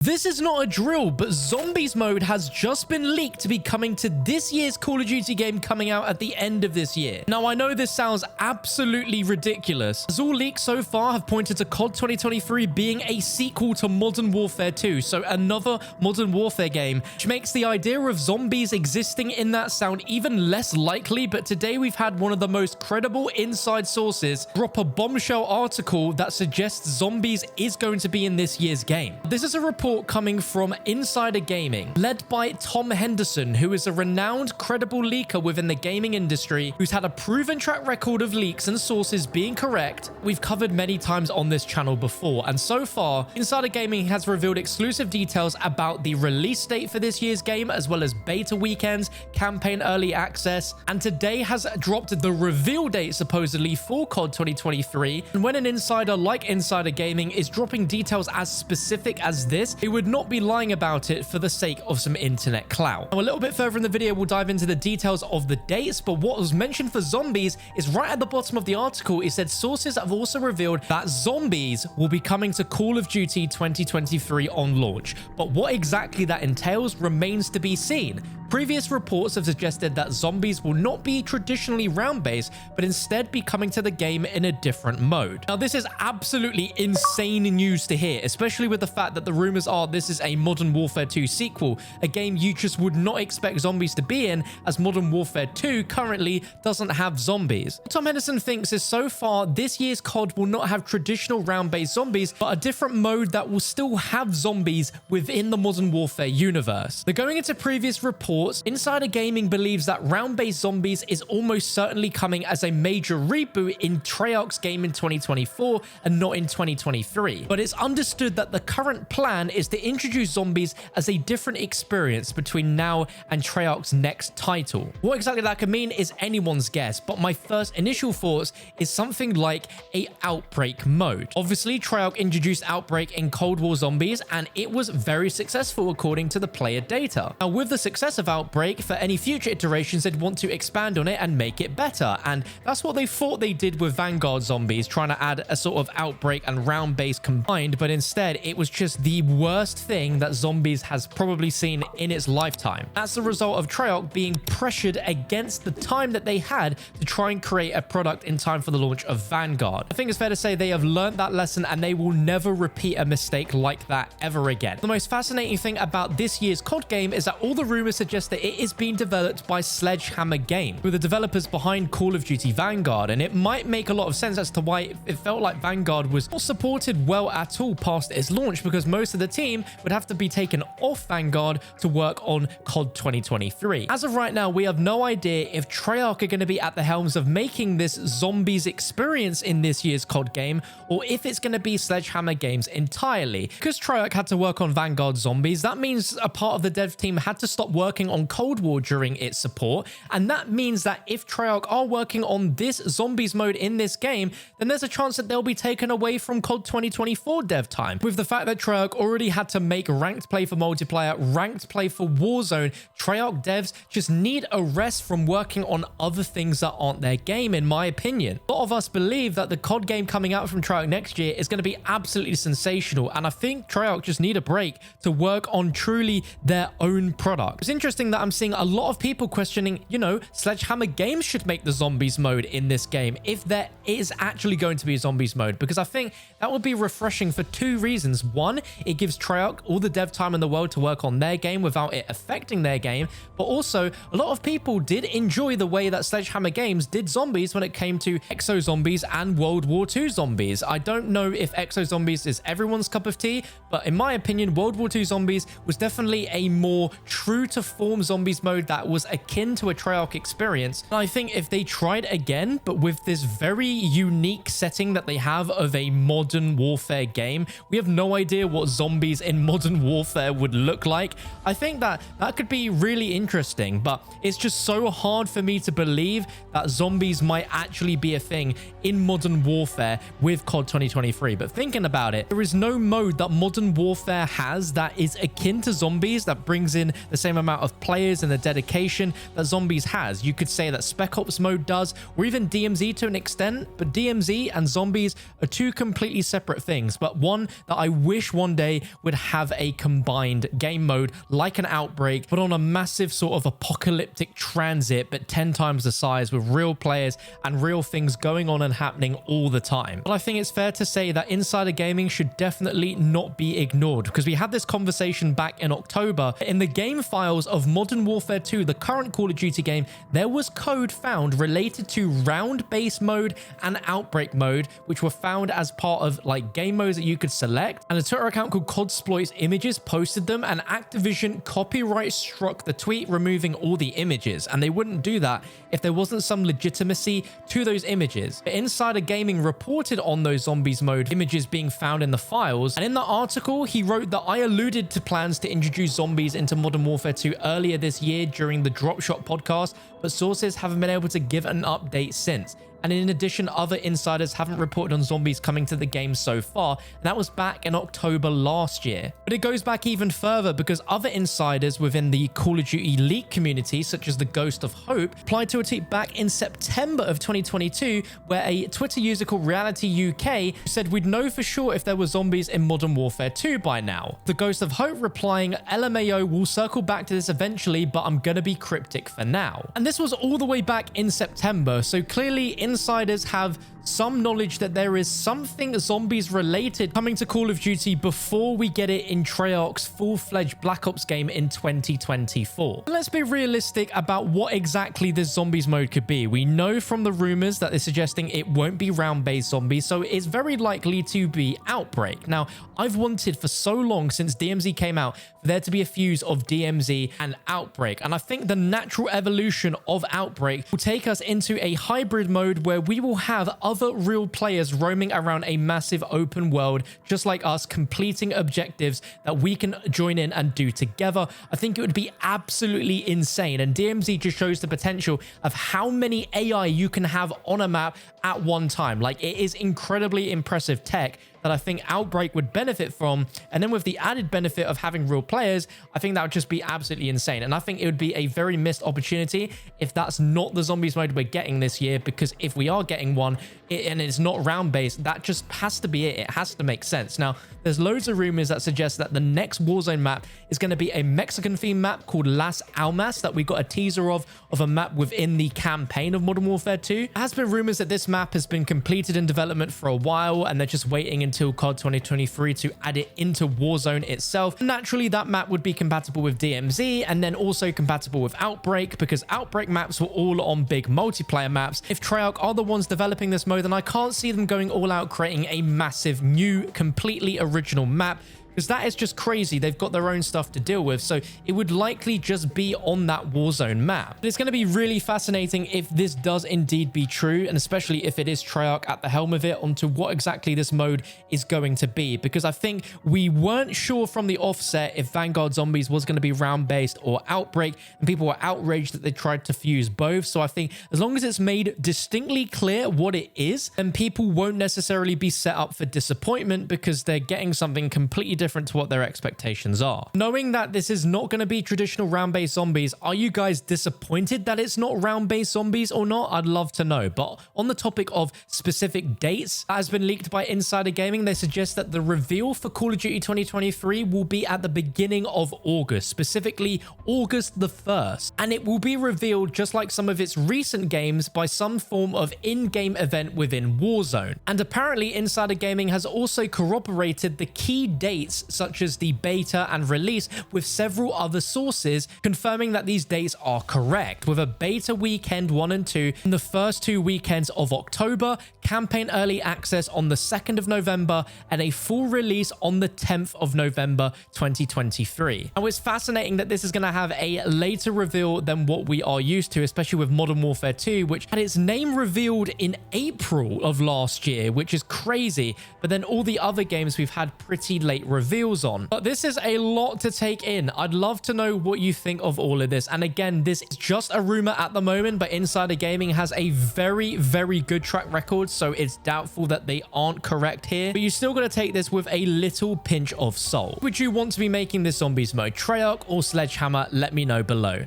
This is not a drill, but Zombies mode has just been leaked to be coming to this year's Call of Duty game coming out at the end of this year. Now, I know this sounds absolutely ridiculous, as all leaks so far have pointed to COD 2023 being a sequel to Modern Warfare 2, so another Modern Warfare game, which makes the idea of zombies existing in that sound even less likely. But today we've had one of the most credible inside sources drop a bombshell article that suggests zombies is going to be in this year's game. This is a report coming from Insider Gaming, led by Tom Henderson, who is a renowned, credible leaker within the gaming industry, who's had a proven track record of leaks and sources being correct we've covered many times on this channel before. And so far, Insider Gaming has revealed exclusive details about the release date for this year's game, as well as beta weekends, campaign early access, and today has dropped the reveal date supposedly for COD 2023. And when an insider like Insider Gaming is dropping details as specific as this, they would not be lying about it for the sake of some internet clout. Now, a little bit further in the video, we'll dive into the details of the dates, but what was mentioned for zombies is right at the bottom of the article. It said sources have also revealed that zombies will be coming to Call of Duty 2023 on launch, but what exactly that entails remains to be seen. Previous reports have suggested that zombies will not be traditionally round-based, but instead be coming to the game in a different mode. Now, this is absolutely insane news to hear, especially with the fact that the rumors are this is a Modern Warfare 2 sequel, a game you just would not expect zombies to be in, as Modern Warfare 2 currently doesn't have zombies. What Tom Henderson thinks is so far this year's COD will not have traditional round-based zombies, but a different mode that will still have zombies within the Modern Warfare universe. They're going into previous reports. Insider Gaming believes that round-based zombies is almost certainly coming as a major reboot in Treyarch's game in 2024 and not in 2023. But it's understood that the current plan is to introduce zombies as a different experience between now and Treyarch's next title. What exactly that could mean is anyone's guess, but my first initial thoughts is something like a Outbreak mode. Obviously, Treyarch introduced Outbreak in Cold War Zombies, and it was very successful according to the player data. Now, with the success of Outbreak, for any future iterations, they'd want to expand on it and make it better, and that's what they thought they did with Vanguard Zombies, trying to add a sort of Outbreak and round base combined, but instead it was just the worst thing that Zombies has probably seen in its lifetime. That's the result of Treyarch being pressured against the time that they had to try and create a product in time for the launch of Vanguard. I think it's fair to say they have learned that lesson, and they will never repeat a mistake like that ever again. The most fascinating thing about this year's COD game is that all the rumors suggest that it is being developed by Sledgehammer Games, with the developers behind Call of Duty Vanguard, and it might make a lot of sense as to why it felt like Vanguard was not supported well at all past its launch, because most of the team would have to be taken off Vanguard to work on COD 2023. As of right now, we have no idea if Treyarch are going to be at the helms of making this zombies experience in this year's COD game, or if it's going to be Sledgehammer Games entirely. Because Treyarch had to work on Vanguard Zombies, that means a part of the dev team had to stop working on Cold War during its support, and that means that if Treyarch are working on this zombies mode in this game, then there's a chance that they'll be taken away from COD 2024 dev time. With the fact that Treyarch already had to make ranked play for multiplayer, ranked play for Warzone, Treyarch devs just need a rest from working on other things that aren't their game, in my opinion. A lot of us believe that the COD game coming out from Treyarch next year is going to be absolutely sensational, and I think Treyarch just need a break to work on truly their own product. It's interesting that I'm seeing a lot of people questioning, Sledgehammer Games should make the zombies mode in this game if there is actually going to be a zombies mode, because I think that would be refreshing for two reasons. One, it gives Treyarch all the dev time in the world to work on their game without it affecting their game, but also a lot of people did enjoy the way that Sledgehammer Games did zombies when it came to Exo Zombies and World War II Zombies. I don't know if Exo Zombies is everyone's cup of tea, but in my opinion, World War II Zombies was definitely a more true to form zombies mode that was akin to a Treyarch experience. And I think if they tried again, but with this very unique setting that they have of a Modern Warfare game, we have no idea what zombies in Modern Warfare would look like. I think that could be really interesting, but it's just so hard for me to believe that zombies might actually be a thing in Modern Warfare with COD 2023. But thinking about it, there is no mode that Modern Warfare has that is akin to zombies, that brings in the same amount of of players and the dedication that Zombies has. You could say that Spec Ops mode does, or even DMZ to an extent, but DMZ and Zombies are two completely separate things, but one that I wish one day would have a combined game mode like an Outbreak, but on a massive sort of apocalyptic transit, but 10 times the size, with real players and real things going on and happening all the time. But I think it's fair to say that insider gaming should definitely not be ignored, because we had this conversation back in October. In the game files of Modern Warfare 2, the current Call of Duty game, there was code found related to round-based mode and Outbreak mode, which were found as part of like game modes that you could select. And a Twitter account called Codsploits Images posted them, and Activision copyright struck the tweet, removing all the images. And they wouldn't do that if there wasn't some legitimacy to those images. But Insider Gaming reported on those Zombies mode images being found in the files, and in the article he wrote that I alluded to plans to introduce Zombies into Modern Warfare 2 earlier this year during the Drop Shot podcast, but sources haven't been able to give an update since. And in addition, other insiders haven't reported on Zombies coming to the game so far, and that was back in October last year. But it goes back even further, because other insiders within the Call of Duty leak community, such as the Ghost of Hope, replied to a tweet back in September of 2022, where a Twitter user called Reality UK said we'd know for sure if there were Zombies in Modern Warfare 2 by now. The Ghost of Hope replying, LMAO will circle back to this eventually, but I'm gonna be cryptic for now. And this was all the way back in September, so clearly insiders have some knowledge that there is something Zombies related coming to Call of Duty before we get it in Treyarch's full-fledged Black Ops game in 2024. Let's be realistic about what exactly this Zombies mode could be. We know from the rumors that they're suggesting it won't be round-based zombies, so it's very likely to be Outbreak. Now, I've wanted for so long since DMZ came out for there to be a fuse of DMZ and Outbreak, and I think the natural evolution of Outbreak will take us into a hybrid mode where we will have other real players roaming around a massive open world, just like us, completing objectives that we can join in and do together. I think it would be absolutely insane, and DMZ just shows the potential of how many AI you can have on a map at one time. Like, it is incredibly impressive tech that I think Outbreak would benefit from, and then with the added benefit of having real players, I think that would just be absolutely insane. And I think it would be a very missed opportunity if that's not the Zombies mode we're getting this year, because if we are getting one and it's not round based, that just has to be it. It has to make sense. Now, there's loads of rumors that suggest that the next Warzone map is going to be a Mexican themed map called Las Almas that we got a teaser of a map within the campaign of Modern Warfare 2. There has been rumors that this map has been completed in development for a while, and they're just waiting until COD 2023 to add it into Warzone itself. Naturally, that map would be compatible with DMZ and then also compatible with Outbreak, because Outbreak maps were all on big multiplayer maps. If Treyarch are the ones developing this mode, then I can't see them going all out creating a massive new, completely original map, because that is just crazy. They've got their own stuff to deal with, so it would likely just be on that Warzone map. But it's going to be really fascinating if this does indeed be true, and especially if it is Treyarch at the helm of it, onto what exactly this mode is going to be, because I think we weren't sure from the offset if Vanguard Zombies was going to be round-based or Outbreak, and people were outraged that they tried to fuse both. So I think as long as it's made distinctly clear what it is, then people won't necessarily be set up for disappointment, because they're getting something completely different to what their expectations are. Knowing that this is not going to be traditional round-based zombies, are you guys disappointed that it's not round-based zombies or not? I'd love to know. But on the topic of specific dates that has been leaked by Insider Gaming, they suggest that the reveal for Call of Duty 2023 will be at the beginning of August, specifically August the 1st. And it will be revealed, just like some of its recent games, by some form of in-game event within Warzone. And apparently Insider Gaming has also corroborated the key dates, such as the beta and release, with several other sources, confirming that these dates are correct, with a beta weekend 1 and 2 in the first 2 weekends of October, campaign early access on the 2nd of November, and a full release on the 10th of November 2023. Now, it's fascinating that this is going to have a later reveal than what we are used to, especially with Modern Warfare 2, which had its name revealed in April of last year, which is crazy. But then all the other games we've had pretty late reveals. reveals on. But this is a lot to take in. I'd love to know what you think of all of this. And again, this is just a rumor at the moment, but Insider Gaming has a very, very good track record, so it's doubtful that they aren't correct here. But you still got to take this with a little pinch of salt. Would you want to be making this zombies mode, Treyarch or Sledgehammer? Let me know below.